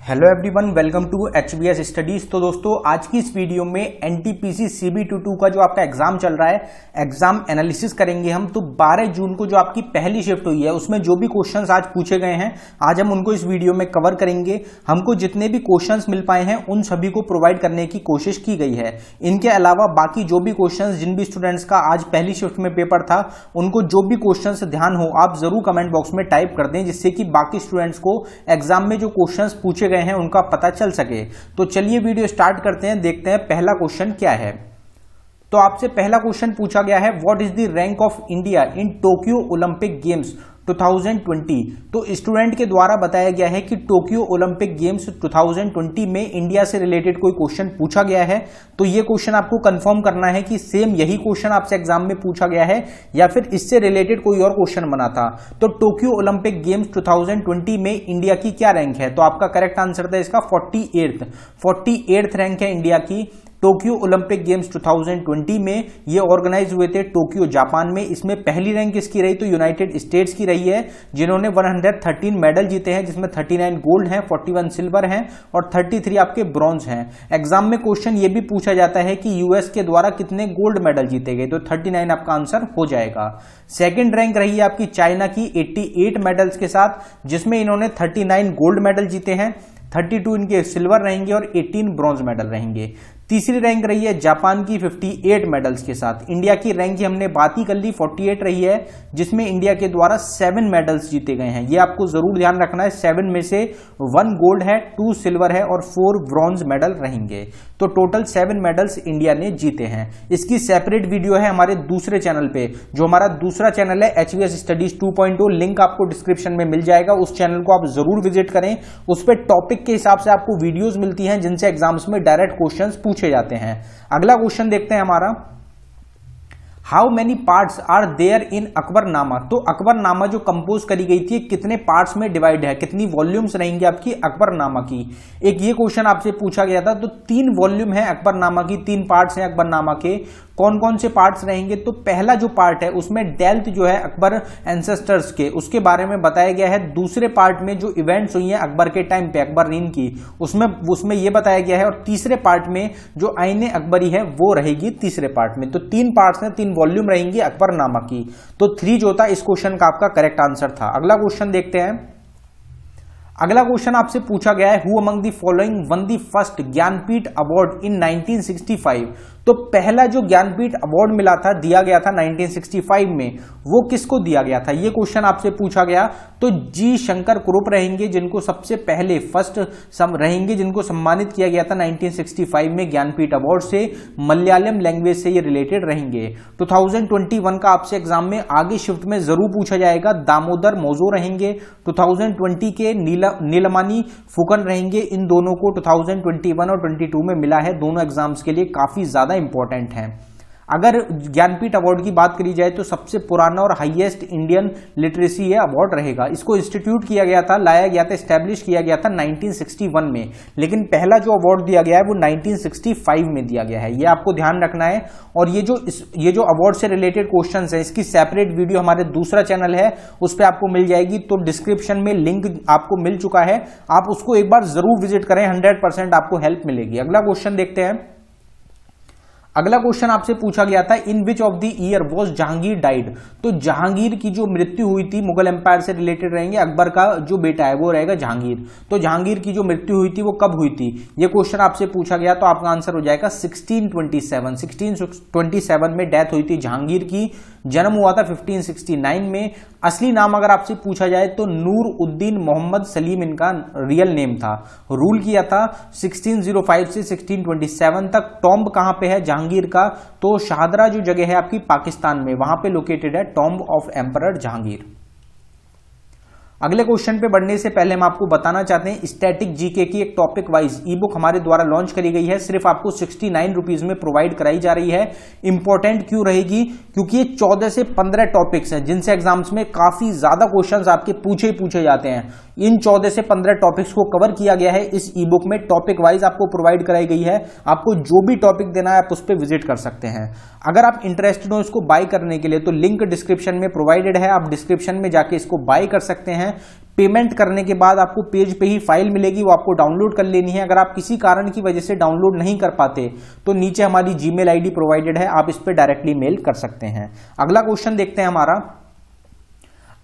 Hello everyone, welcome to HBS studies. तो दोस्तों, आज की इस वीडियो में NTPC CB22 का जो आपका एग्जाम चल रहा है, एग्जाम एनालिसिस करेंगे हम। तो 12 जून को जो आपकी पहली शिफ्ट हुई है उसमें जो भी क्वेश्चंस आज पूछे गए हैं, आज हम उनको इस वीडियो में कवर करेंगे। हमको जितने भी क्वेश्चंस मिल पाए हैं उन सभी को प्रोवाइड करने की कोशिश की गई है। इनके अलावा बाकी जो भी क्वेश्चंस, जिन भी स्टूडेंट्स का आज पहली शिफ्ट में पेपर था, उनको जो भी क्वेश्चंस ध्यान हो आप जरूर कमेंट बॉक्स में टाइप कर दें, जिससे कि बाकी स्टूडेंट्स को एग्जाम में जो क्वेश्चंस पूछे गए हैं उनका पता चल सके। तो चलिए वीडियो स्टार्ट करते हैं, देखते हैं पहला क्वेश्चन क्या है। तो आपसे पहला क्वेश्चन पूछा गया है, what is the rank of India in Tokyo Olympic games 2020। तो स्टूडेंट के द्वारा बताया गया है कि टोक्यो ओलंपिक गेम्स 2020 में इंडिया से रिलेटेड कोई क्वेश्चन पूछा गया है। तो ये क्वेश्चन आपको कंफर्म करना है कि सेम यही क्वेश्चन आपसे एग्जाम में पूछा गया है या फिर इससे रिलेटेड कोई और क्वेश्चन बना था। तो टोक्यो ओलंपिक गेम्स 2020 में इंडिया की क्या रैंक है? तो आपका करेक्ट आंसर था इसका 48th रैंक है इंडिया की। टोक्यो ओलंपिक गेम्स 2020 में ये ऑर्गेनाइज हुए थे टोक्यो, जापान में। इसमें पहली रैंक किसकी रही? तो यूनाइटेड स्टेट्स की रही है, जिन्होंने 113 मेडल जीते हैं, जिसमें 39 गोल्ड हैं, 41 सिल्वर हैं और 33 आपके ब्रॉन्ज हैं। एग्जाम में क्वेश्चन ये भी पूछा जाता है कि यूएस के द्वारा कितने गोल्ड मेडल जीते गए, तो 39 आपका आंसर हो जाएगा। सेकेंड रैंक रही है आपकी चाइना की 88 मेडल्स के साथ, जिसमें इन्होंने 39 गोल्ड मेडल जीते हैं, 32 इनके सिल्वर रहेंगे और 18 ब्रॉन्ज मेडल रहेंगे। तीसरी रैंक रही है जापान की 58 मेडल्स के साथ। इंडिया की रैंक की हमने बात ही कर ली, 48 रही है, जिसमें इंडिया के द्वारा 7 मेडल्स जीते गए हैं। ये आपको जरूर ध्यान रखना है, 7 में से 1 गोल्ड है, 2 सिल्वर है और 4 ब्रॉन्ज मेडल रहेंगे। तो टोटल 7 मेडल्स इंडिया ने जीते हैं। इसकी सेपरेट वीडियो है हमारे दूसरे चैनल पे, जो हमारा दूसरा चैनल है HBS स्टडीज 2.0, लिंक आपको डिस्क्रिप्शन में मिल जाएगा। उस चैनल को आप जरूर विजिट करें। उस पर टॉपिक के हिसाब से आपको वीडियोज मिलती हैं, जिनसे एग्जाम्स में डायरेक्ट क्वेश्चंस पूछे जाते हैं। अगला क्वेश्चन देखते हैं हमारा, how many parts are there in Akbarnama. तो अकबरनामा जो कंपोज करी गई थी कितने पार्ट्स में डिवाइड है, कितनी वॉल्यूम्स रहेंगी आपकी अकबरनामा की? एक ये क्वेश्चन आपसे पूछा गया था। तो 3 वॉल्यूम है अकबरनामा की, 3 पार्ट्स हैं अकबरनामा के। कौन कौन से पार्ट्स रहेंगे? तो पहला जो पार्ट है उसमें डेल्थ जो है अकबर एंसेस्टर्स के, उसके बारे में बताया गया है। दूसरे पार्ट में जो इवेंट्स हुई हैं अकबर के टाइम पे, अकबरीन की, उसमें यह बताया गया है। और तीसरे पार्ट में जो आईने अकबरी है वो रहेगी तीसरे पार्ट में। तो 3 पार्ट्स हैं, 3 वॉल्यूम रहेंगी अकबरनामा की। तो 3 जो था इस क्वेश्चन का आपका करेक्ट आंसर था। अगला क्वेश्चन देखते हैं। अगला क्वेश्चन आपसे पूछा गया है, who among the following one the first Jnanpith award in 1965। तो पहला जो ज्ञानपीठ अवार्ड मिला था, दिया गया था 1965 में, वो किसको दिया गया था? ये क्वेश्चन आपसे पूछा गया। तो जी शंकर कुरुप रहेंगे, जिनको सबसे पहले फर्स्ट रहेंगे, जिनको सम्मानित किया गया था 1965 में ज्ञानपीठ अवार्ड से। मलयालम लैंग्वेज से ये रिलेटेड रहेंगे। 2021 का आपसे एग्जाम में आगे शिफ्ट में जरूर पूछा जाएगा, दामोदर मौजो रहेंगे। 2020 के नीलमणि फुकन रहेंगे। इन दोनों को 2021 और 22 में मिला है। दोनों एग्जाम्स के लिए काफी ज्यादा इंपॉर्टेंट है। अगर ज्ञानपीठ अवार्ड की बात करी जाए तो सबसे पुराना और हाईएस्ट इंडियन लिटरेसी ये अवार्ड रहेगा। इसको इंस्टीट्यूट किया गया था, लाया गया था, एस्टेब्लिश किया गया था 1961 में, लेकिन पहला जो अवार्ड दिया गया है वो 1965 में दिया गया है। ये आपको ध्यान रखना है। और ये जो अवार्ड से रिलेटेड क्वेश्चंस है, इसकी सेपरेट वीडियो हमारे दूसरा चैनल है, उस पर आपको मिल जाएगी। तो डिस्क्रिप्शन में लिंक आपको मिल चुका है, आप उसको एक बार जरूर विजिट करें, 100% आपको हेल्प मिलेगी। अगला क्वेश्चन देखते हैं। अगला क्वेश्चन आपसे पूछा गया था, in which of the year was Jahangir died. तो जहांगीर की जो मृत्यु हुई थी, मुगल एम्पायर से रिलेटेड रहेंगे, अकबर का जो बेटा है वो रहेगा जहांगीर। तो जहांगीर की जो मृत्यु हुई थी वो कब हुई थी, ये क्वेश्चन आपसे पूछा गया। तो आपका आंसर हो जाएगा 1627 में डेथ हुई थी जहांगीर की। जन्म हुआ था 1569 में। असली नाम अगर आपसे पूछा जाए तो नूर उद्दीन मोहम्मद सलीम इनका रियल नेम था। रूल किया था 1605 से 1627 तक। टॉम्ब कहां पे है जहांगीर का? तो शाहदरा जो जगह है आपकी पाकिस्तान में, वहां पे लोकेटेड है टॉम्ब ऑफ एम्परर जहांगीर। अगले क्वेश्चन पे बढ़ने से पहले हम आपको बताना चाहते हैं, स्टैटिक जीके की एक टॉपिक वाइज ई बुक हमारे द्वारा लॉन्च करी गई है। सिर्फ आपको 69 रुपीज में प्रोवाइड कराई जा रही है। इंपॉर्टेंट क्यों रहेगी? क्योंकि ये 14 से 15 टॉपिक्स हैं, जिनसे एग्जाम्स में काफी ज्यादा क्वेश्चंस आपके पूछे जाते हैं। इन 14 से 15 टॉपिक्स को कवर किया गया है इस ई बुक में, टॉपिक वाइज आपको प्रोवाइड कराई गई है। आपको जो भी टॉपिक देना है आप उस पर विजिट कर सकते हैं। अगर आप इंटरेस्टेड हो इसको बाय करने के लिए तो लिंक डिस्क्रिप्शन में प्रोवाइडेड है, आप डिस्क्रिप्शन में जाके इसको बाय कर सकते हैं। पेमेंट करने के बाद आपको पेज पे ही फाइल मिलेगी, वो आपको डाउनलोड कर लेनी है। अगर आप किसी कारण की वजह से डाउनलोड नहीं कर पाते तो नीचे हमारी जीमेल आईडी प्रोवाइडेड है, आप इस पे डायरेक्टली मेल कर सकते हैं। अगला क्वेश्चन देखते हैं हमारा।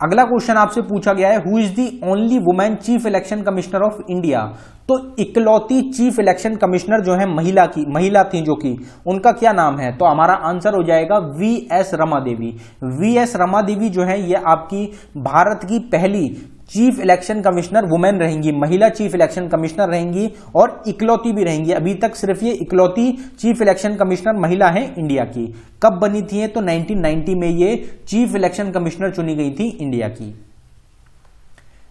अगला क्वेश्चन आपसे पूछा गया है, who is the only women chief election commissioner of India. तो इकलौती चीफ इलेक्शन कमिश्नर जो है महिला थी जो कि उनका क्या नाम है? तो हमारा आंसर हो जाएगा वी.एस. रमा देवी। वी.एस. रमा देवी जो है ये आपकी भारत की पहली चीफ इलेक्शन कमिश्नर वुमेन रहेंगी, महिला चीफ इलेक्शन कमिश्नर रहेंगी और इकलौती भी रहेंगी। अभी तक सिर्फ ये इकलौती चीफ इलेक्शन कमिश्नर महिला है इंडिया की। कब बनी थी? तो 1990 में ये चीफ इलेक्शन कमिश्नर चुनी गई थी इंडिया की।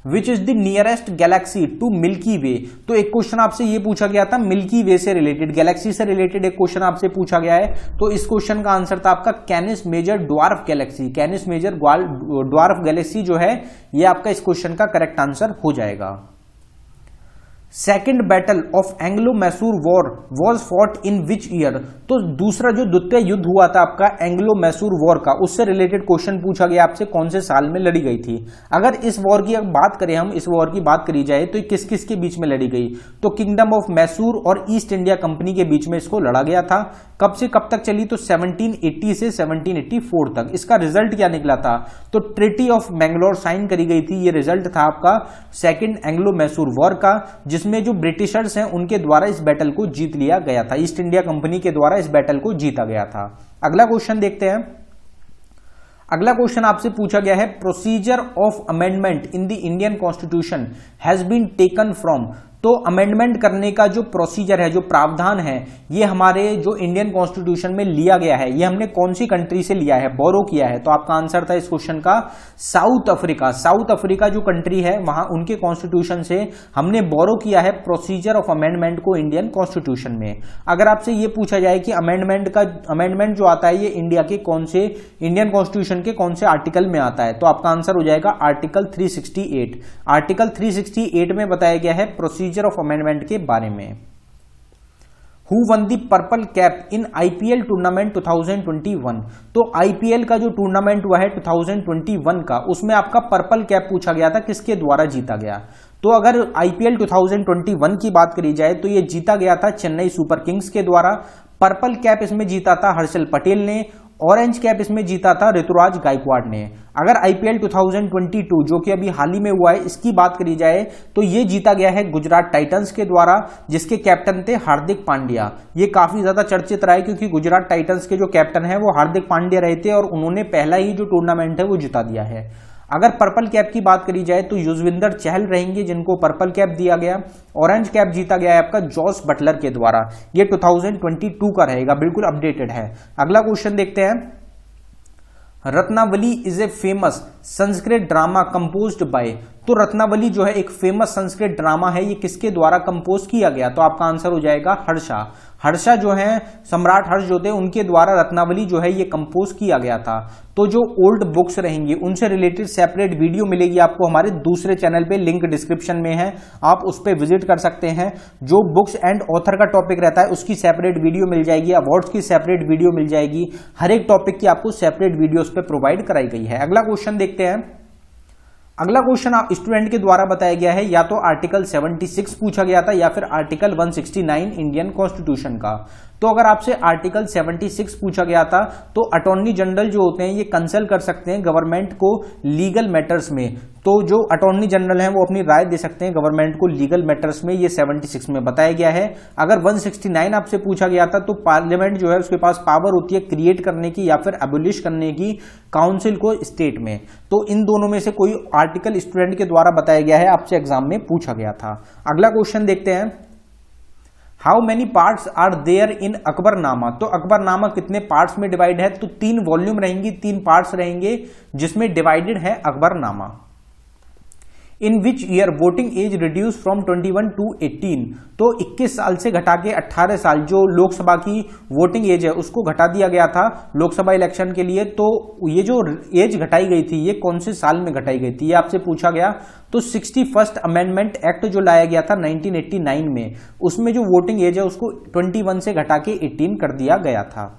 Which is the nearest galaxy to Milky Way. तो एक क्वेश्चन आपसे ये पूछा गया था मिल्की वे से रिलेटेड, गैलेक्सी से रिलेटेड एक क्वेश्चन आपसे पूछा गया है। तो इस क्वेश्चन का आंसर था आपका Canis Major dwarf galaxy. Canis Major dwarf galaxy जो है ये आपका इस क्वेश्चन का करेक्ट आंसर हो जाएगा। Second battle of Anglo Mysore war was fought in which year. तो दूसरा जो द्वितीय युद्ध हुआ था आपका एंग्लो मैसूर वॉर का, उससे रिलेटेड क्वेश्चन पूछा गया आपसे कौन से साल में लड़ी गई थी। अगर इस वॉर की बात करें, हम इस वॉर की बात करी जाए तो किस किस के बीच में लड़ी गई? तो किंगडम ऑफ मैसूर और ईस्ट इंडिया कंपनी के बीच में इसको लड़ा गया था। कब से कब तक चली? तो 1780 से 1784 तक। इसका रिजल्ट क्या निकला था? तो ट्रिटी ऑफ मैंगलोर साइन करी गई थी। ये रिजल्ट था आपका सेकेंड एंग्लो मैसूर वॉर का, जिसमें जो ब्रिटिशर्स हैं उनके द्वारा इस बैटल को जीत लिया गया था। ईस्ट इंडिया कंपनी के द्वारा इस बैटल को जीता गया था। अगला क्वेश्चन देखते हैं। अगला क्वेश्चन आपसे पूछा गया है, procedure of amendment in the Indian constitution has been taken from. तो अमेंडमेंट करने का जो प्रोसीजर है, जो प्रावधान है, ये हमारे जो इंडियन कॉन्स्टिट्यूशन में लिया गया है, ये हमने कौन सी कंट्री से लिया है, बोरो किया है? तो आपका आंसर था इस क्वेश्चन का साउथ अफ्रीका। साउथ अफ्रीका जो कंट्री है वहां उनके कॉन्स्टिट्यूशन से हमने बोरो किया है प्रोसीजर ऑफ अमेंडमेंट को इंडियन कॉन्स्टिट्यूशन में। अगर आपसे ये पूछा जाए कि अमेंडमेंट जो आता है ये इंडिया के कौन से, इंडियन कॉन्स्टिट्यूशन के कौन से आर्टिकल में आता है? तो आपका आंसर हो जाएगा आर्टिकल 368। आर्टिकल 368 में बताया गया है प्रोसीजर ऑफ अमेंडमेंट के बारे में। Who won the purple cap in IPL tournament 2021। तो आईपीएल का जो टूर्नामेंट हुआ है 2021 का, उसमें आपका पर्पल कैप पूछा गया था, किसके द्वारा जीता गया? तो अगर आईपीएल 2021 की बात करी जाए तो ये जीता गया था चेन्नई सुपर किंग्स के द्वारा। पर्पल कैप इसमें जीता था हर्षल पटेल ने, ऑरेंज कैप इसमें जीता था ऋतुराज गायकवाड़ ने। अगर आईपीएल 2022 जो कि अभी हाल ही में हुआ है इसकी बात करी जाए तो ये जीता गया है गुजरात टाइटंस के द्वारा, जिसके कैप्टन थे हार्दिक पांड्या। ये काफी ज्यादा चर्चित रहा है क्योंकि गुजरात टाइटंस के जो कैप्टन है वो हार्दिक पांड्या रहे थे और उन्होंने पहला ही जो टूर्नामेंट है वो जिता दिया है। अगर पर्पल कैप की बात करी जाए तो युजवेंद्र चहल रहेंगे जिनको पर्पल कैप दिया गया। ऑरेंज कैप जीता गया है आपका जॉस बटलर के द्वारा। ये 2022 का रहेगा, बिल्कुल अपडेटेड है। अगला क्वेश्चन देखते हैं। Ratnavali is a famous Sanskrit drama composed bye. तो रत्नावली जो है एक फेमस संस्कृत ड्रामा है, ये किसके द्वारा कंपोज किया गया? तो आपका आंसर हो जाएगा हर्षा। हर्षा जो है, सम्राट हर्ष जो थे उनके द्वारा रत्नावली जो है ये कंपोज किया गया था। तो जो ओल्ड बुक्स रहेंगी उनसे रिलेटेड सेपरेट वीडियो मिलेगी आपको हमारे दूसरे चैनल पे, लिंक डिस्क्रिप्शन में है, आप उस पर विजिट कर सकते हैं। जो बुक्स एंड ऑथर का टॉपिक रहता है उसकी सेपरेट वीडियो मिल जाएगी, अवार्ड्स की सेपरेट वीडियो मिल जाएगी, हर एक टॉपिक की आपको सेपरेट वीडियो उस पर प्रोवाइड कराई गई है। अगला क्वेश्चन देखते हैं। अगला क्वेश्चन आप स्टूडेंट के द्वारा बताया गया है, या तो आर्टिकल 76 पूछा गया था या फिर आर्टिकल 169 इंडियन कॉन्स्टिट्यूशन का। तो अगर आपसे आर्टिकल 76 पूछा गया था तो अटॉर्नी जनरल जो होते हैं ये कंसल्ट कर सकते हैं गवर्नमेंट को लीगल मैटर्स में। तो जो अटॉर्नी जनरल हैं वो अपनी राय दे सकते हैं गवर्नमेंट को लीगल मैटर्स में, ये 76 में बताया गया है। अगर 169 आपसे पूछा गया था तो पार्लियामेंट जो है उसके पास पावर होती है क्रिएट करने की या फिर एबोलिश करने की काउंसिल को स्टेट में। तो इन दोनों में से कोई आर्टिकल स्टूडेंट के द्वारा बताया गया है, आपसे एग्जाम में पूछा गया था। अगला क्वेश्चन देखते हैं। How many parts are there in Akbarnama. तो अकबरनामा कितने पार्ट्स में डिवाइड है? तो 3 वॉल्यूम रहेंगी, 3 पार्ट्स रहेंगे जिसमें डिवाइडेड है Akbarnama. In which year voting age reduce from 21 to 18। तो 21 साल से घटा के 18 साल जो लोकसभा की वोटिंग एज है उसको घटा दिया गया था लोकसभा इलेक्शन के लिए। तो ये जो एज घटाई गई थी ये कौन से साल में घटाई गई थी, ये आपसे पूछा गया। तो 61st अमेंडमेंट एक्ट जो लाया गया था 1989 में, उसमें जो वोटिंग एज है उसको 21 से घटा के 18 कर दिया गया था।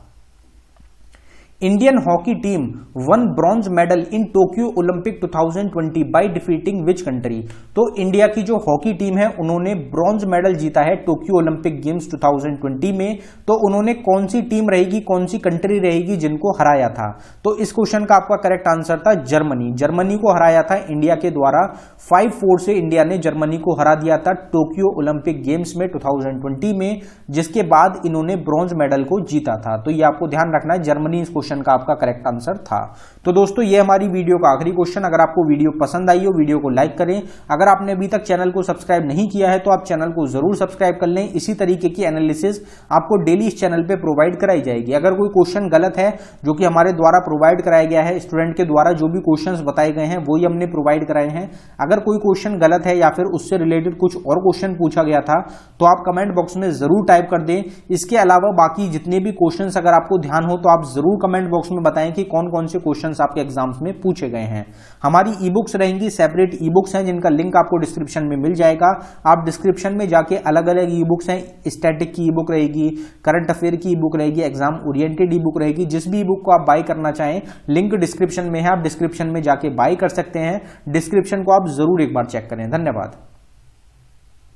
Indian hockey team one bronze medal in Tokyo Olympic 2020 by defeating which country. तो इंडिया की जो हॉकी टीम है उन्होंने ब्रॉन्ज मेडल जीता है टोक्यो ओलंपिक गेम्स 2020 में। तो उन्होंने कौन सी टीम रहेगी, कौन सी कंट्री रहेगी जिनको हराया था? तो इस क्वेश्चन का आपका करेक्ट आंसर था जर्मनी। जर्मनी को हराया था इंडिया के द्वारा। 5-4 से इंडिया ने जर्मनी को हरा दिया था टोक्यो ओलंपिक गेम्स में 2020 में, जिसके बाद इन्होंने ब्रॉन्ज मेडल को जीता था। तो ये आपको ध्यान रखना है, जर्मनी इस क्वेश्चन का आपका करेक्ट आंसर था। तो दोस्तों ये हमारी वीडियो का आखिरी क्वेश्चन। अगर आपको वीडियो पसंद आई हो वीडियो को लाइक करें। अगर आपने अभी तक चैनल को सब्सक्राइब नहीं किया है तो आप चैनल को जरूर सब्सक्राइब कर लें। इसी तरीके की एनालिसिस आपको डेली इस चैनल पे प्रोवाइड कराई जाएगी। अगर कोई क्वेश्चन गलत है जो कि हमारे द्वारा प्रोवाइड कराया गया है, स्टूडेंट के द्वारा जो भी क्वेश्चन बताए गए हैं वही हमने प्रोवाइड कराए हैं। अगर कोई क्वेश्चन गलत है या फिर उससे रिलेटेड कुछ और क्वेश्चन पूछा गया था तो आप कमेंट बॉक्स में जरूर टाइप कर दें। इसके अलावा बाकी जितने भी क्वेश्चंस अगर आपको ध्यान हो तो आप जरूर कमेंट बॉक्स में बताएं कि कौन कौन से क्वेश्चंस आपके एग्जाम्स में पूछे गए हैं। हमारी ई बुक्स रहेंगी, सेपरेट ई बुक्स हैं जिनका लिंक आपको डिस्क्रिप्शन में मिल जाएगा। आप डिस्क्रिप्शन में जाके अलग अलग ई बुक्स हैं, स्टैटिक की ई बुक रहेगी, करंट अफेयर की ई बुक रहेगी, एग्जाम ओरिएंटेड ई बुक रहेगी। जिस भी ई बुक को आप बाय करना चाहें लिंक डिस्क्रिप्शन में है, आप डिस्क्रिप्शन में जाके बाय कर सकते हैं। डिस्क्रिप्शन को आप जरूर एक बार चेक करें। धन्यवाद।